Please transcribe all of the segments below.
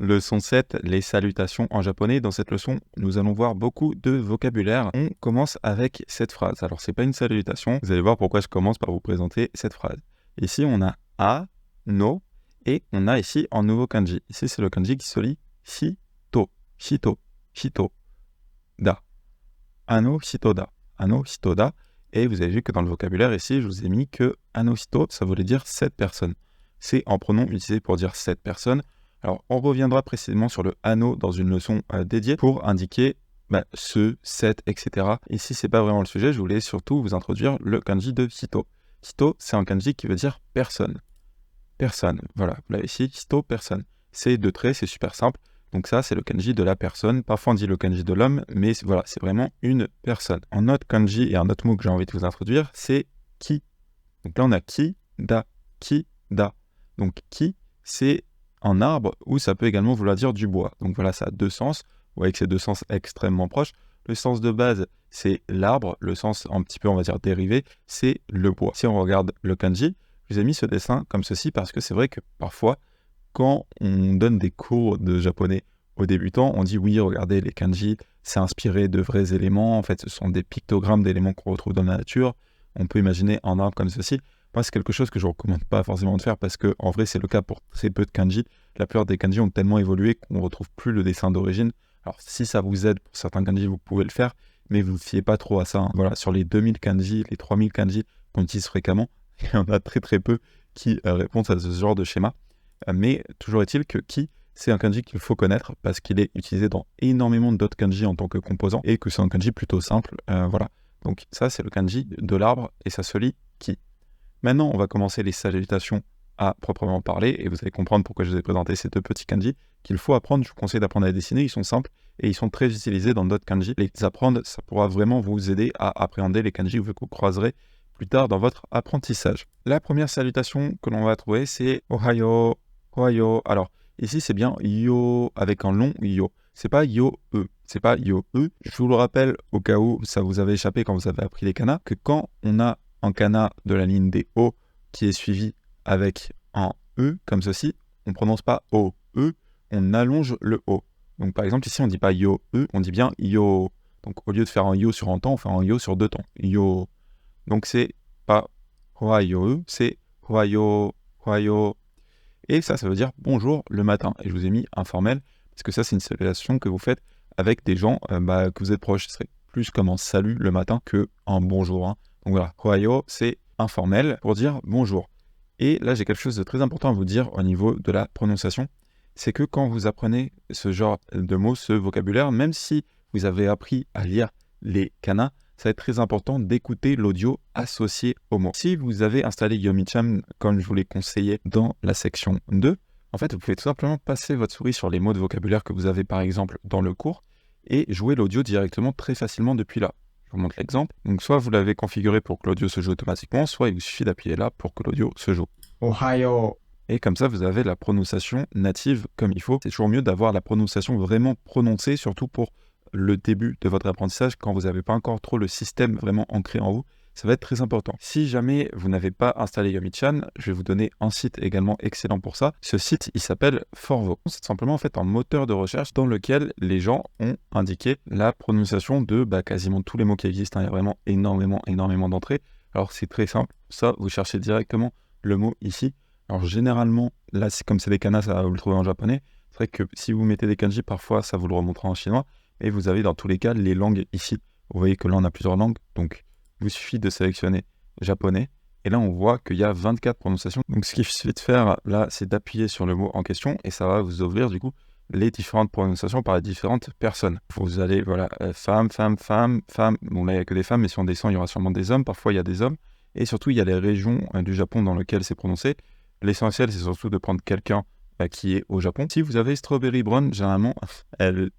Leçon 7, les salutations en japonais. Dans cette leçon, nous allons voir beaucoup de vocabulaire. On commence avec cette phrase. Alors, c'est pas une salutation. Vous allez voir pourquoi je commence par vous présenter cette phrase. Ici, on a a, no, et on a ici un nouveau kanji. Ici, c'est le kanji qui se lit shito, shito, shito, da. Ano, shito, da. Ano, shito, da. Et vous avez vu que dans le vocabulaire ici, je vous ai mis que ano, shito, ça voulait dire 7 personnes. C'est un pronom utilisé pour dire 7 personnes. Alors, on reviendra précisément sur le ano dans une leçon dédiée pour indiquer ce, cette, etc. Ici, c'est pas vraiment le sujet. Je voulais surtout vous introduire le kanji de hito. Hito, c'est un kanji qui veut dire personne. Personne. Voilà, vous l'avez ici. Hito, personne. C'est deux traits, c'est super simple. Donc ça, c'est le kanji de la personne. Parfois, on dit le kanji de l'homme, mais voilà, c'est vraiment une personne. Un autre kanji et un autre mot que j'ai envie de vous introduire, c'est ki. Donc là, on a ki, da, ki, da. Donc ki, c'est un arbre ou ça peut également vouloir dire du bois. Donc voilà, ça a deux sens. Vous voyez que c'est deux sens extrêmement proches. Le sens de base, c'est l'arbre. Le sens un petit peu, on va dire, dérivé, c'est le bois. Si on regarde le kanji, je vous ai mis ce dessin comme ceci parce que c'est vrai que parfois, quand on donne des cours de japonais aux débutants, on dit oui, regardez, les kanji, c'est inspiré de vrais éléments. En fait, ce sont des pictogrammes d'éléments qu'on retrouve dans la nature. On peut imaginer un arbre comme ceci. Moi, c'est quelque chose que je ne recommande pas forcément de faire parce que, en vrai, c'est le cas pour très peu de kanji. La plupart des kanji ont tellement évolué qu'on ne retrouve plus le dessin d'origine. Alors, si ça vous aide pour certains kanji, vous pouvez le faire, mais vous ne fiez pas trop à ça. Hein. Voilà, sur les 2000 kanji, les 3000 kanji qu'on utilise fréquemment, il y en a très très peu qui répondent à ce genre de schéma. Mais toujours est-il que ki, c'est un kanji qu'il faut connaître parce qu'il est utilisé dans énormément d'autres kanji en tant que composant et que c'est un kanji plutôt simple. Voilà. Donc ça, c'est le kanji de l'arbre et ça se lit ki. Maintenant, on va commencer les salutations à proprement parler et vous allez comprendre pourquoi je vous ai présenté ces deux petits kanji qu'il faut apprendre. Je vous conseille d'apprendre à les dessiner, ils sont simples et ils sont très utilisés dans d'autres kanji. Les apprendre, ça pourra vraiment vous aider à appréhender les kanji que vous croiserez plus tard dans votre apprentissage. La première salutation que l'on va trouver, c'est Ohayo, Ohayo. Alors, ici, c'est bien yo avec un long yo. C'est pas yo e. C'est pas yo e. Je vous le rappelle, au cas où ça vous avait échappé quand vous avez appris les kanas, que quand on a un kana de la ligne des O qui est suivi avec un E comme ceci, on ne prononce pas O, E, on allonge le O. Donc par exemple ici on ne dit pas yo, E, on dit bien yo. Donc au lieu de faire un yo sur un temps, on fait un yo sur deux temps. Yo. Donc c'est pas Hoayo E, c'est Hoayo, Hoayo. Et ça veut dire bonjour le matin. Et je vous ai mis informel, parce que ça c'est une salutation que vous faites avec des gens que vous êtes proches. Ce serait plus comme un salut le matin que un bonjour. Hein. Donc voilà, Hoayo, c'est informel pour dire bonjour. Et là, j'ai quelque chose de très important à vous dire au niveau de la prononciation. C'est que quand vous apprenez ce genre de mots, ce vocabulaire, même si vous avez appris à lire les kanas, ça va être très important d'écouter l'audio associé au mot. Si vous avez installé Yomi-chan, comme je vous l'ai conseillé dans la section 2, en fait, vous pouvez tout simplement passer votre souris sur les mots de vocabulaire que vous avez par exemple dans le cours et jouer l'audio directement très facilement depuis là. Je vous montre l'exemple. Donc, soit vous l'avez configuré pour que l'audio se joue automatiquement, soit il vous suffit d'appuyer là pour que l'audio se joue. Ohayo. Et comme ça, vous avez la prononciation native comme il faut. C'est toujours mieux d'avoir la prononciation vraiment prononcée, surtout pour le début de votre apprentissage, quand vous n'avez pas encore trop le système vraiment ancré en vous. Ça va être très important. Si jamais vous n'avez pas installé Yomi-chan, je vais vous donner un site également excellent pour ça. Ce site, il s'appelle Forvo. C'est simplement en fait un moteur de recherche dans lequel les gens ont indiqué la prononciation de quasiment tous les mots qui existent. Hein. Il y a vraiment énormément d'entrées. Alors c'est très simple. Ça, vous cherchez directement le mot ici. Alors généralement, là, comme c'est des kanas, ça va vous le trouver en japonais. C'est vrai que si vous mettez des kanji, parfois, ça vous le remontera en chinois. Et vous avez dans tous les cas les langues ici. Vous voyez que là, on a plusieurs langues. Donc, il vous suffit de sélectionner japonais. Et là, on voit qu'il y a 24 prononciations. Donc, ce qu'il suffit de faire, là, c'est d'appuyer sur le mot en question. Et ça va vous ouvrir, du coup, les différentes prononciations par les différentes personnes. Vous allez, voilà, femme, femme, femme, femme. Bon, là, il n'y a que des femmes, mais si on descend, il y aura sûrement des hommes. Parfois, il y a des hommes. Et surtout, il y a les régions du Japon dans lesquelles c'est prononcé. L'essentiel, c'est surtout de prendre quelqu'un qui est au Japon. Si vous avez Strawberry Brown, généralement, elle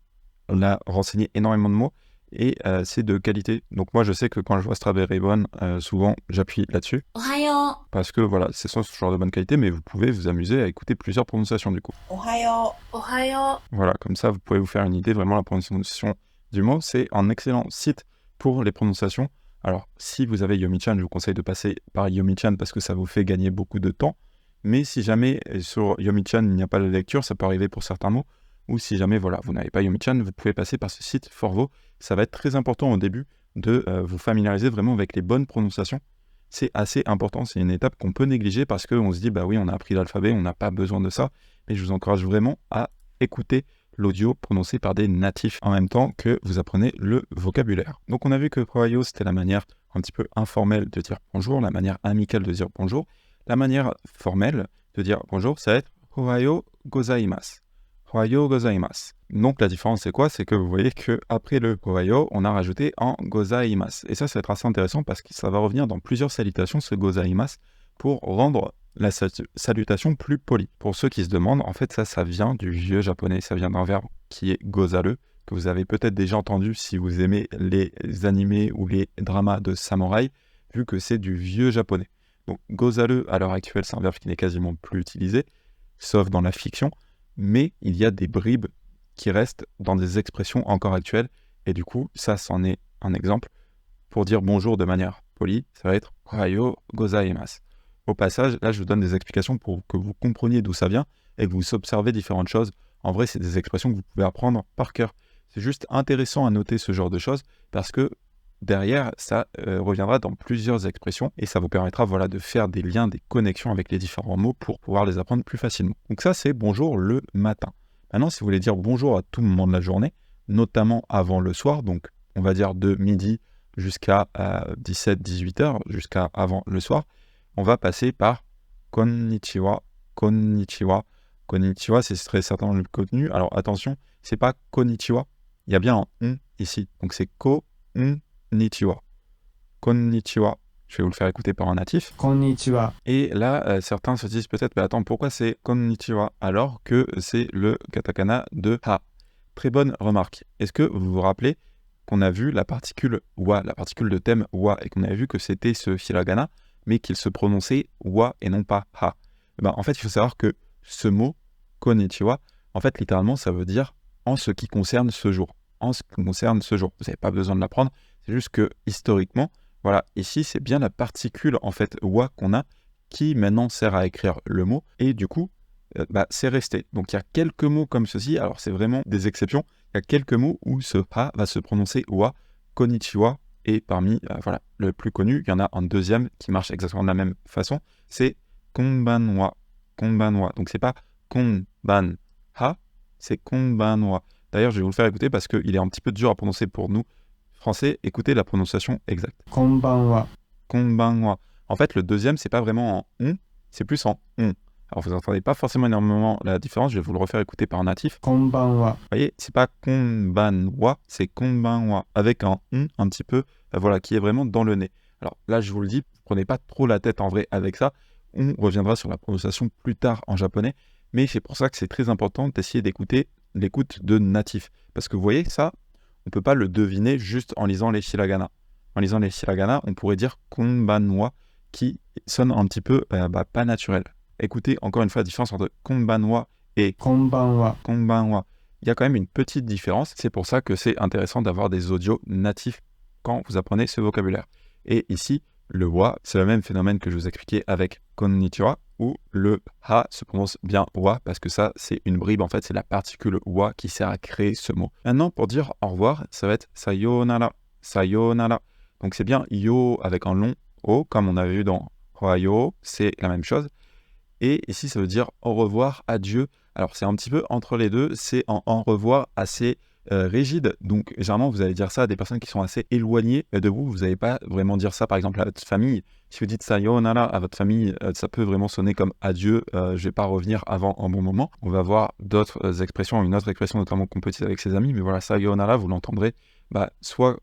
a renseigné énormément de mots et c'est de qualité. Donc moi, je sais que quand je vois Strawberry Brown, souvent, j'appuie là-dessus. Ohayo. Parce que voilà, c'est ce genre de bonne qualité, mais vous pouvez vous amuser à écouter plusieurs prononciations du coup. Ohayo. Ohayo. Voilà, comme ça, vous pouvez vous faire une idée, vraiment la prononciation du mot. C'est un excellent site pour les prononciations. Alors, si vous avez Yomi-chan, je vous conseille de passer par Yomi-chan parce que ça vous fait gagner beaucoup de temps. Mais si jamais sur Yomi-chan il n'y a pas la lecture, ça peut arriver pour certains mots, ou si jamais voilà, vous n'avez pas Yomi-chan, vous pouvez passer par ce site Forvo. Ça va être très important au début de vous familiariser vraiment avec les bonnes prononciations. C'est assez important, c'est une étape qu'on peut négliger parce qu'on se dit, bah oui, on a appris l'alphabet, on n'a pas besoin de ça. Mais je vous encourage vraiment à écouter l'audio prononcé par des natifs en même temps que vous apprenez le vocabulaire. Donc on a vu que Ohio, c'était la manière un petit peu informelle de dire bonjour, la manière amicale de dire bonjour. La manière formelle de dire bonjour, ça va être Ohio gozaimasu. Ohio gozaimasu. Donc la différence c'est quoi? C'est que vous voyez qu'après le Ohio, on a rajouté en gozaimasu. Et ça va être assez intéressant parce que ça va revenir dans plusieurs salutations, ce gozaimasu, pour rendre la salutation plus polie. Pour ceux qui se demandent, en fait ça vient du vieux japonais, ça vient d'un verbe qui est gozaru, que vous avez peut-être déjà entendu si vous aimez les animés ou les dramas de samouraï, vu que c'est du vieux japonais. Donc gozaru à l'heure actuelle c'est un verbe qui n'est quasiment plus utilisé, sauf dans la fiction, mais il y a des bribes qui restent dans des expressions encore actuelles, et du coup ça c'en est un exemple. Pour dire bonjour de manière polie, ça va être Ohayou gozaimasu. Au passage, là, je vous donne des explications pour que vous compreniez d'où ça vient et que vous observez différentes choses. En vrai, c'est des expressions que vous pouvez apprendre par cœur. C'est juste intéressant à noter ce genre de choses parce que derrière, ça reviendra dans plusieurs expressions et ça vous permettra voilà, de faire des liens, des connexions avec les différents mots pour pouvoir les apprendre plus facilement. Donc ça, c'est bonjour le matin. Maintenant, si vous voulez dire bonjour à tout moment de la journée, notamment avant le soir, donc on va dire de midi jusqu'à 17-18 heures, jusqu'à avant le soir, on va passer par konnichiwa, konnichiwa. Konnichiwa, c'est très certainement le contenu. Alors attention, c'est pas konnichiwa, il y a bien un on ici. Donc c'est konnichiwa. Konnichiwa. Je vais vous le faire écouter par un natif. Konnichiwa. Et là, certains se disent peut-être, mais attends, pourquoi c'est konnichiwa alors que c'est le katakana de ha? Très bonne remarque. Est-ce que vous vous rappelez qu'on a vu la particule wa, la particule de thème wa, et qu'on avait vu que c'était ce hiragana, mais qu'il se prononçait wa et non pas ha. Ben, en fait, il faut savoir que ce mot, konnichiwa, en fait, littéralement, ça veut dire en ce qui concerne ce jour. En ce qui concerne ce jour. Vous n'avez pas besoin de l'apprendre. C'est juste que, historiquement, voilà, ici, c'est bien la particule, en fait, wa qu'on a, qui maintenant sert à écrire le mot, et du coup, c'est resté. Donc, il y a quelques mots comme ceci. Alors, c'est vraiment des exceptions. Il y a quelques mots où ce ha va se prononcer wa, konnichiwa. Et parmi voilà, le plus connu, il y en a un deuxième qui marche exactement de la même façon, c'est konbanwa. Konbanwa. Donc c'est pas konbanha, c'est konbanwa. D'ailleurs, je vais vous le faire écouter parce qu'il est un petit peu dur à prononcer pour nous français. Écoutez la prononciation exacte. Konbanwa. Konbanwa. En fait, le deuxième, c'est pas vraiment en on, c'est plus en on. Alors, vous n'entendez pas forcément énormément la différence, je vais vous le refaire écouter par un natif. Konbanwa. Vous voyez, c'est pas konbanwa, c'est konbanwa, avec un on un petit peu, voilà, qui est vraiment dans le nez. Alors là, je vous le dis, prenez pas trop la tête en vrai avec ça. On reviendra sur la prononciation plus tard en japonais, mais c'est pour ça que c'est très important d'essayer d'écouter l'écoute de natifs. Parce que vous voyez, ça, on peut pas le deviner juste en lisant les hiragana. En lisant les hiragana, on pourrait dire konbanwa, qui sonne un petit peu pas naturel. Écoutez encore une fois la différence entre konbanwa et Konbanwa. konbanwa. Il y a quand même une petite différence. C'est pour ça que c'est intéressant d'avoir des audios natifs quand vous apprenez ce vocabulaire. Et ici, le wa, c'est le même phénomène que je vous expliquais avec konnichiwa, où le ha se prononce bien wa, parce que ça, c'est une bribe. En fait, c'est la particule wa qui sert à créer ce mot. Maintenant, pour dire au revoir, ça va être sayonara. Sayonara. Donc, c'est bien yo avec un long o, comme on avait vu dans Ohayou, c'est la même chose. Et ici, ça veut dire au revoir, adieu. Alors, c'est un petit peu entre les deux. C'est un au revoir assez rigide. Donc, généralement, vous allez dire ça à des personnes qui sont assez éloignées de vous. Vous n'allez pas vraiment dire ça, par exemple, à votre famille. Si vous dites sayonara à votre famille, ça peut vraiment sonner comme adieu. Je ne vais pas revenir avant un bon moment. On va voir d'autres expressions, une autre expression notamment qu'on peut utiliser avec ses amis. Mais voilà, sayonara, vous l'entendrez soit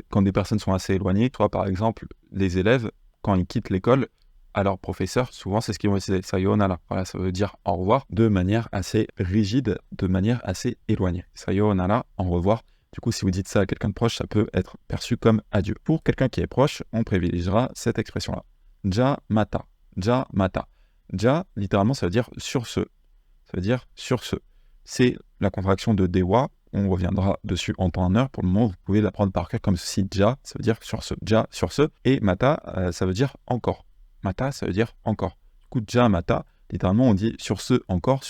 quand des personnes sont assez éloignées, soit par exemple, les élèves, quand ils quittent l'école, à leur professeur, souvent c'est ce qu'ils vont utiliser, sayonara. Voilà, ça veut dire au revoir de manière assez rigide, de manière assez éloignée. Sayonara, au revoir. Du coup, si vous dites ça à quelqu'un de proche, ça peut être perçu comme adieu. Pour quelqu'un qui est proche, on privilégiera cette expression-là. Ja mata. Ja mata. Ja, littéralement, ça veut dire sur ce. Ça veut dire sur ce. C'est la contraction de dewa. On reviendra dessus en temps et en heure. Pour le moment, vous pouvez l'apprendre par cœur comme ceci. Ja, ça veut dire sur ce. Ja, sur ce. Et mata, ça veut dire encore. Mata, ça veut dire encore. Du Du coup, jamata, littéralement, on dit sur ce, encore,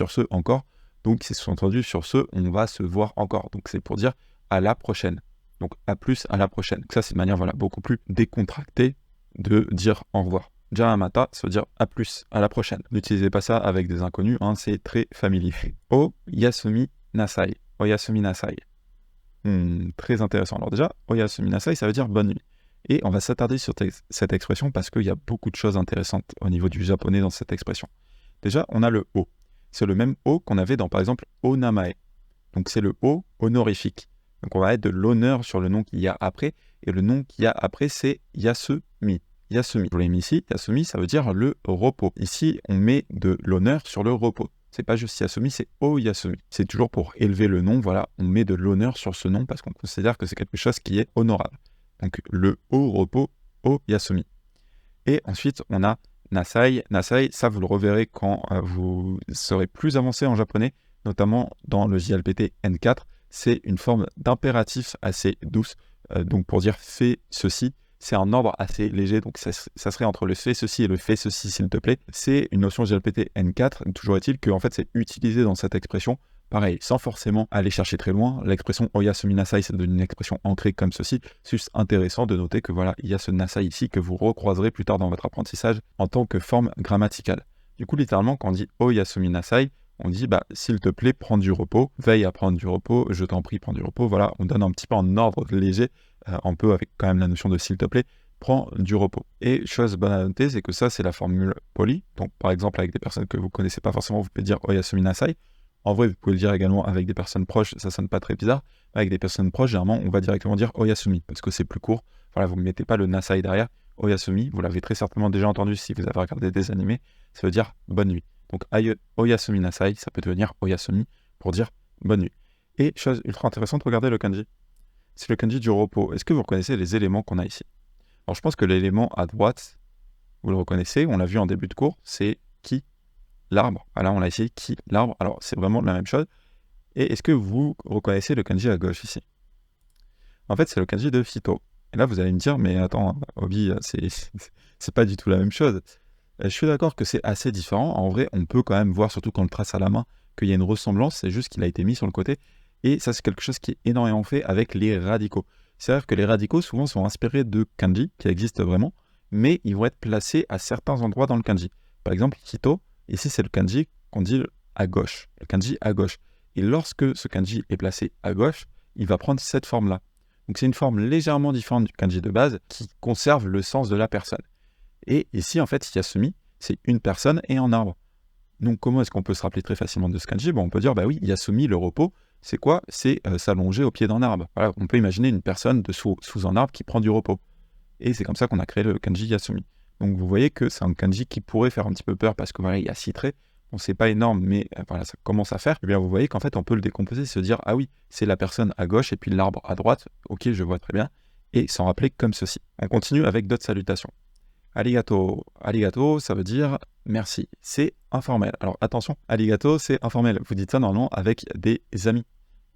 donc c'est sous-entendu sur ce, on va se voir encore. Donc c'est pour dire à la prochaine. Donc à plus, à la prochaine. Donc ça, c'est une manière beaucoup plus décontractée de dire au revoir. Jamata, ça veut dire à plus, à la prochaine. N'utilisez pas ça avec des inconnus, c'est très familier. O yasumi nasai. O yasumi nasai. Très intéressant. Alors déjà, o yasumi nasai, ça veut dire bonne nuit. Et on va s'attarder sur cette expression parce qu'il y a beaucoup de choses intéressantes au niveau du japonais dans cette expression. Déjà, on a le o. C'est le même o qu'on avait dans, par exemple, o namae. Donc c'est le o honorifique. Donc on va être de l'honneur sur le nom qu'il y a après. Et le nom qu'il y a après, c'est yasumi. Yasumi. Je l'ai mis ici. Yasumi, ça veut dire le repos. Ici, on met de l'honneur sur le repos. C'est pas juste yasumi, c'est o yasumi. C'est toujours pour élever le nom. Voilà, on met de l'honneur sur ce nom parce qu'on considère que c'est quelque chose qui est honorable. Donc le o repos, o yasumi. Et ensuite, on a nasai. Nasai, ça vous le reverrez quand vous serez plus avancé en japonais, notamment dans le JLPT N4. C'est une forme d'impératif assez douce. Donc pour dire fais ceci, c'est un ordre assez léger. Donc ça serait entre le fais ceci et le fais ceci, s'il te plaît. C'est une notion JLPT N4. Toujours est-il que en fait, c'est utilisé dans cette expression. Pareil, sans forcément aller chercher très loin, l'expression oyasumi nasai, c'est une expression ancrée comme ceci. C'est juste intéressant de noter que voilà, il y a ce nasai ici que vous recroiserez plus tard dans votre apprentissage en tant que forme grammaticale. Du coup, littéralement, quand on dit oyasumi nasai, on dit s'il te plaît, prends du repos, veille à prendre du repos, je t'en prie, prends du repos. Voilà, on donne un petit peu en ordre léger, un peu avec quand même la notion de s'il te plaît, prends du repos. Et chose bonne à noter, c'est que ça, c'est la formule polie. Donc, par exemple, avec des personnes que vous connaissez pas forcément, vous pouvez dire oyasumi nasai. En vrai, vous pouvez le dire également avec des personnes proches, ça sonne pas très bizarre. Avec des personnes proches, généralement, on va directement dire oyasumi, parce que c'est plus court. Voilà, vous ne mettez pas le nasai derrière. Oyasumi, vous l'avez très certainement déjà entendu si vous avez regardé des animés, ça veut dire bonne nuit. Donc oyasumi nasai, ça peut devenir oyasumi pour dire bonne nuit. Et chose ultra intéressante, regardez le kanji. C'est le kanji du repos. Est-ce que vous reconnaissez les éléments qu'on a ici? Alors je pense que l'élément à droite, vous le reconnaissez, on l'a vu en début de cours, c'est ki. L'arbre, voilà, on l'a ici, qui, l'arbre, alors c'est vraiment la même chose. Et est-ce que vous reconnaissez le kanji à gauche ici? En fait, c'est le kanji de Fito. Et là, vous allez me dire, mais attends, Obi, c'est pas du tout la même chose. Je suis d'accord que c'est assez différent. En vrai, on peut quand même voir, surtout quand on le trace à la main, qu'il y a une ressemblance, c'est juste qu'il a été mis sur le côté. Et ça, c'est quelque chose qui est énormément fait avec les radicaux. C'est-à-dire que les radicaux, souvent, sont inspirés de kanji, qui existent vraiment, mais ils vont être placés à certains endroits dans le kanji. Par exemple, Hito, ici, c'est le kanji qu'on dit à gauche, le kanji à gauche. Et lorsque ce kanji est placé à gauche, il va prendre cette forme-là. Donc c'est une forme légèrement différente du kanji de base qui conserve le sens de la personne. Et ici, en fait, yasumi, c'est une personne et un arbre. Donc comment est-ce qu'on peut se rappeler très facilement de ce kanji? On peut dire, oui, yasumi, le repos, c'est quoi? C'est s'allonger au pied d'un arbre. Voilà, on peut imaginer une personne sous un arbre qui prend du repos. Et c'est comme ça qu'on a créé le kanji yasumi. Donc vous voyez que c'est un kanji qui pourrait faire un petit peu peur parce que voilà, il y a 6 traits. Bon, c'est pas énorme, mais voilà, ça commence à faire. Et bien vous voyez qu'en fait, on peut le décomposer, se dire, ah oui, c'est la personne à gauche et puis l'arbre à droite. Ok, je vois très bien. Et s'en rappeler comme ceci. On continue avec d'autres salutations. Arigato. Arigato, ça veut dire merci. C'est informel. Alors attention, arigato, c'est informel. Vous dites ça normalement avec des amis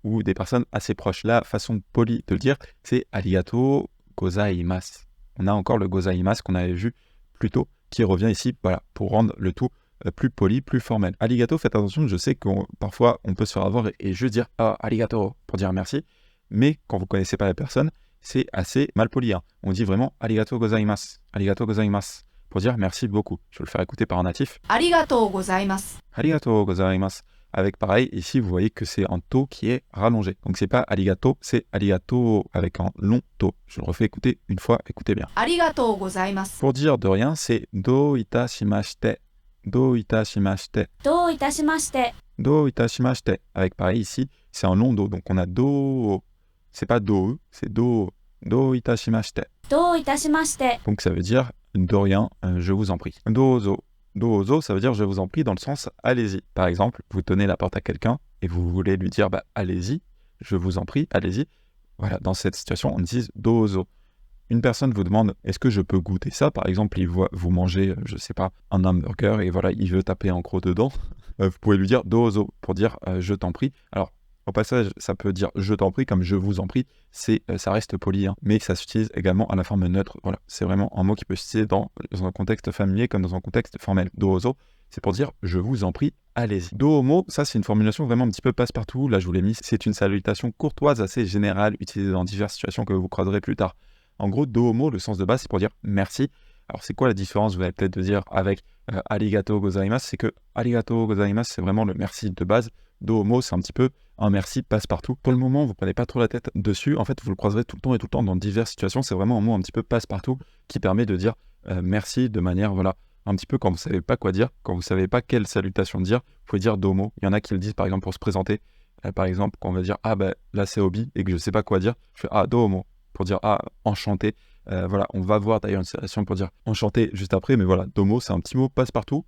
ou des personnes assez proches. La façon polie de le dire, c'est arigato gozaimasu. On a encore le gozaimasu qu'on avait vu plus tôt, qui revient ici, voilà, pour rendre le tout plus poli, plus formel. Arigato, faites attention, je sais que parfois on peut se faire avoir et juste dire arigato pour dire merci, mais quand vous ne connaissez pas la personne, c'est assez mal poli. On dit vraiment arigato gozaimasu pour dire merci beaucoup. Je vais le faire écouter par un natif. Arigatou gozaimasu. Arigato gozaimasu. Avec pareil, ici vous voyez que c'est un to qui est rallongé. Donc c'est pas arigato, c'est arigato avec un long to. Je le refais écouter une fois, écoutez bien. Arigatou gozaimasu. Pour dire de rien, c'est do itashimashite. Do itashimashite. Do itashimashite. Do itashimashite. Avec pareil ici, c'est un long do. Donc on a do. C'est pas do, c'est do. Do itashimashite. Do itashimashite. Donc ça veut dire de rien, je vous en prie. Dozo. Dozo, ça veut dire je vous en prie dans le sens allez-y. Par exemple, vous tenez la porte à quelqu'un et vous voulez lui dire allez-y, je vous en prie, allez-y. Voilà, dans cette situation, on utilise dozo. Une personne vous demande est-ce que je peux goûter ça? Par exemple, il voit vous manger, je sais pas, un hamburger et voilà, il veut taper en gros dedans. Vous pouvez lui dire dozo pour dire je t'en prie. Alors, Au passage, ça peut dire je t'en prie comme je vous en prie, ça reste poli, hein, mais ça s'utilise également à la forme neutre. Voilà, c'est vraiment un mot qui peut s'utiliser dans un contexte familier comme dans un contexte formel. Dozo, c'est pour dire je vous en prie, allez-y. Domo, ça c'est une formulation vraiment un petit peu passe-partout. Là, je vous l'ai mis, c'est une salutation courtoise assez générale utilisée dans diverses situations que vous croiserez plus tard. En gros, domo, le sens de base, c'est pour dire merci. Alors, c'est quoi la différence, vous allez peut-être me dire, avec arigato gozaimasu? C'est que arigato gozaimasu, c'est vraiment le merci de base. Domo, c'est un petit peu un merci passe-partout. Pour le moment, vous ne prenez pas trop la tête dessus. En fait, vous le croiserez tout le temps dans diverses situations. C'est vraiment un mot un petit peu passe-partout qui permet de dire merci de manière, voilà, un petit peu quand vous ne savez pas quoi dire, quand vous ne savez pas quelle salutation dire, vous pouvez dire domo. Il y en a qui le disent, par exemple, pour se présenter. Par exemple, quand on va dire, ah ben là, c'est Obi et que je ne sais pas quoi dire, je fais ah domo pour dire ah enchanté. Voilà, on va voir d'ailleurs une citation pour dire enchanté juste après, mais voilà, domo, c'est un petit mot passe-partout.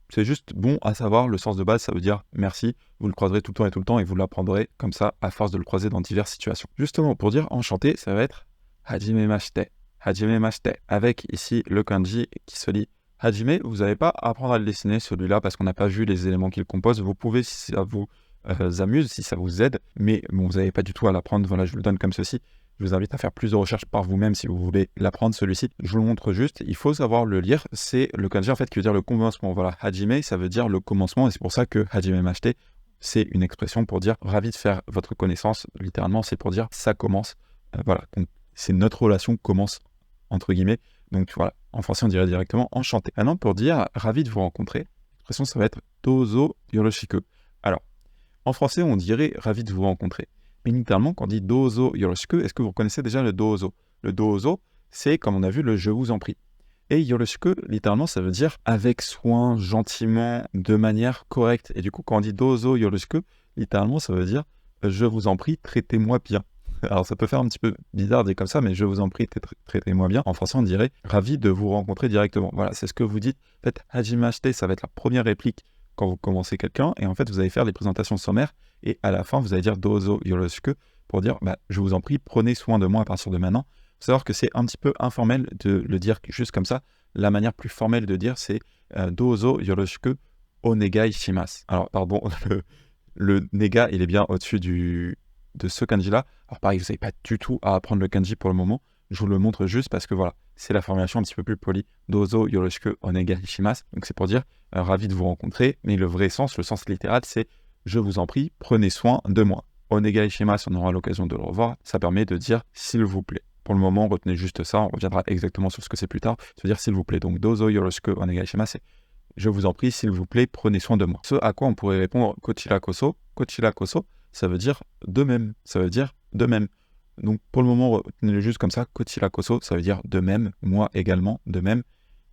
C'est juste bon à savoir, le sens de base, ça veut dire merci, vous le croiserez tout le temps et vous l'apprendrez comme ça à force de le croiser dans diverses situations. Justement, pour dire enchanté, ça va être hajimemashite. Hajimemashite, avec ici le kanji qui se lit hajime. Vous n'avez pas à apprendre à le dessiner celui-là parce qu'on n'a pas vu les éléments qu'il compose. Vous pouvez, si ça vous amuse, si ça vous aide, mais bon, vous n'avez pas du tout à l'apprendre. Voilà, je vous le donne comme ceci. Je vous invite à faire plus de recherches par vous-même si vous voulez l'apprendre, celui-ci. Je vous le montre juste, il faut savoir le lire. C'est le kanji en fait qui veut dire le commencement. Voilà, hajime, ça veut dire le commencement et c'est pour ça que hajime mashite, c'est une expression pour dire ravi de faire votre connaissance. Littéralement, c'est pour dire ça commence. Voilà, donc c'est notre relation commence, entre guillemets. Donc voilà, en français on dirait directement enchanté. Maintenant, pour dire ravi de vous rencontrer, l'expression ça va être dozo yoroshiku. Alors, en français on dirait ravi de vous rencontrer. Mais littéralement, quand on dit dozo yoroshiku, est-ce que vous reconnaissez déjà le dozo? Le dozo, c'est, comme on a vu, le je vous en prie. Et yoroshiku, littéralement, ça veut dire avec soin, gentiment, de manière correcte. Et du coup, quand on dit dozo yoroshiku, littéralement, ça veut dire je vous en prie, traitez-moi bien. Alors, ça peut faire un petit peu bizarre dit comme ça, mais je vous en prie, traitez-moi bien. En français, on dirait ravi de vous rencontrer directement. Voilà, c'est ce que vous dites. En fait, hajimashite, ça va être la première réplique quand vous commencez quelqu'un. Et en fait, vous allez faire des présentations sommaires. Et à la fin, vous allez dire dozo yoroshiku pour dire je vous en prie, prenez soin de moi à partir de maintenant. Il faut savoir que c'est un petit peu informel de le dire juste comme ça. La manière plus formelle de dire, c'est dozo yoroshiku onegai shimasu. Alors, pardon, le nega, il est bien au-dessus de ce kanji-là. Alors, pareil, vous n'avez pas du tout à apprendre le kanji pour le moment. Je vous le montre juste parce que voilà, c'est la formulation un petit peu plus polie. Dozo yoroshiku onegai shimasu. Donc, c'est pour dire ravi de vous rencontrer. Mais le vrai sens, le sens littéral, c'est je vous en prie, prenez soin de moi. Onegai shimasu, on aura l'occasion de le revoir. Ça permet de dire s'il vous plaît. Pour le moment, retenez juste ça. On reviendra exactement sur ce que c'est plus tard. Ça veut dire s'il vous plaît. Donc, dozo yoroshiku onegai shimasu, c'est je vous en prie, s'il vous plaît, prenez soin de moi. Ce à quoi on pourrait répondre kochira koso. Kochira koso, ça veut dire de même. Ça veut dire de même. Donc, pour le moment, retenez-le juste comme ça. Kochira koso, ça veut dire de même. Moi également, de même.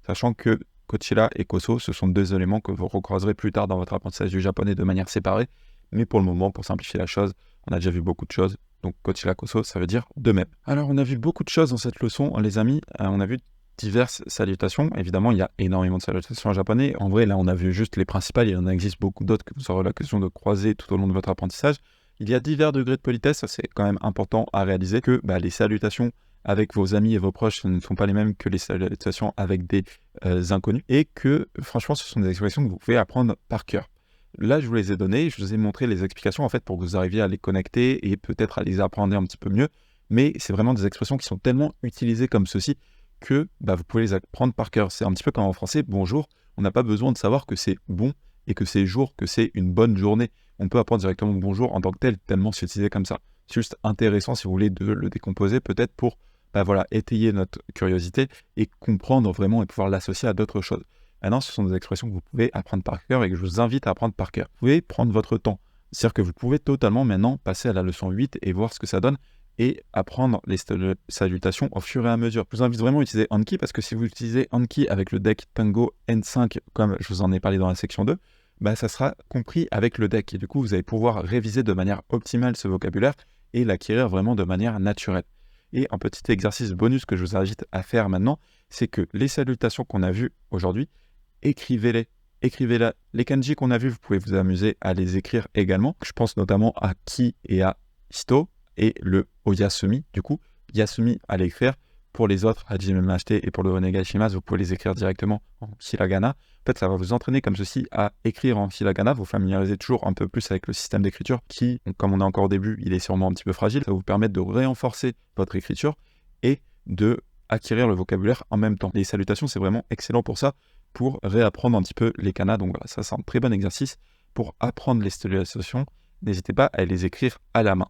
Sachant que kochira et koso, ce sont deux éléments que vous recroiserez plus tard dans votre apprentissage du japonais de manière séparée. Mais pour le moment, pour simplifier la chose, on a déjà vu beaucoup de choses. Donc, kochira koso, ça veut dire de même. Alors, on a vu beaucoup de choses dans cette leçon, les amis. On a vu diverses salutations. Évidemment, il y a énormément de salutations en japonais. En vrai, là, on a vu juste les principales. Il y en existe beaucoup d'autres que vous aurez l'occasion de croiser tout au long de votre apprentissage. Il y a divers degrés de politesse. Ça, c'est quand même important à réaliser que les salutations avec vos amis et vos proches ne sont pas les mêmes que les salutations avec des inconnus. Et que, franchement, ce sont des expressions que vous pouvez apprendre par cœur. Là, je vous les ai données. Je vous ai montré les explications, en fait, pour que vous arriviez à les connecter et peut-être à les apprendre un petit peu mieux. Mais c'est vraiment des expressions qui sont tellement utilisées comme ceci que vous pouvez les apprendre par cœur. C'est un petit peu comme en français, bonjour, on n'a pas besoin de savoir que c'est bon et que c'est jour, que c'est une bonne journée. On peut apprendre directement bonjour en tant que tel, tellement c'est utilisé comme ça. C'est juste intéressant, si vous voulez, de le décomposer peut-être pour étayer notre curiosité et comprendre vraiment et pouvoir l'associer à d'autres choses. Maintenant, ce sont des expressions que vous pouvez apprendre par cœur et que je vous invite à apprendre par cœur. Vous pouvez prendre votre temps. C'est-à-dire que vous pouvez totalement maintenant passer à la leçon 8 et voir ce que ça donne et apprendre les salutations au fur et à mesure. Je vous invite vraiment à utiliser Anki parce que si vous utilisez Anki avec le deck Tango N5, comme je vous en ai parlé dans la section 2, ça sera compris avec le deck. Et du coup, vous allez pouvoir réviser de manière optimale ce vocabulaire et l'acquérir vraiment de manière naturelle. Et un petit exercice bonus que je vous invite à faire maintenant, c'est que les salutations qu'on a vues aujourd'hui, écrivez-les. Écrivez-les. Les kanji qu'on a vus, vous pouvez vous amuser à les écrire également. Je pense notamment à ki et à hito et le oyasumi. Du coup, yasumi à l'écrire, Pour les autres, hajime mashite et pour le onegai shimasu, vous pouvez les écrire directement en hiragana. En fait, ça va vous entraîner comme ceci à écrire en hiragana, vous familiariser toujours un peu plus avec le système d'écriture qui, comme on est encore au début, il est sûrement un petit peu fragile. Ça va vous permettre de renforcer votre écriture et de acquérir le vocabulaire en même temps. Les salutations, c'est vraiment excellent pour ça, pour réapprendre un petit peu les kanas. Donc voilà, ça c'est un très bon exercice pour apprendre les salutations. N'hésitez pas à les écrire à la main.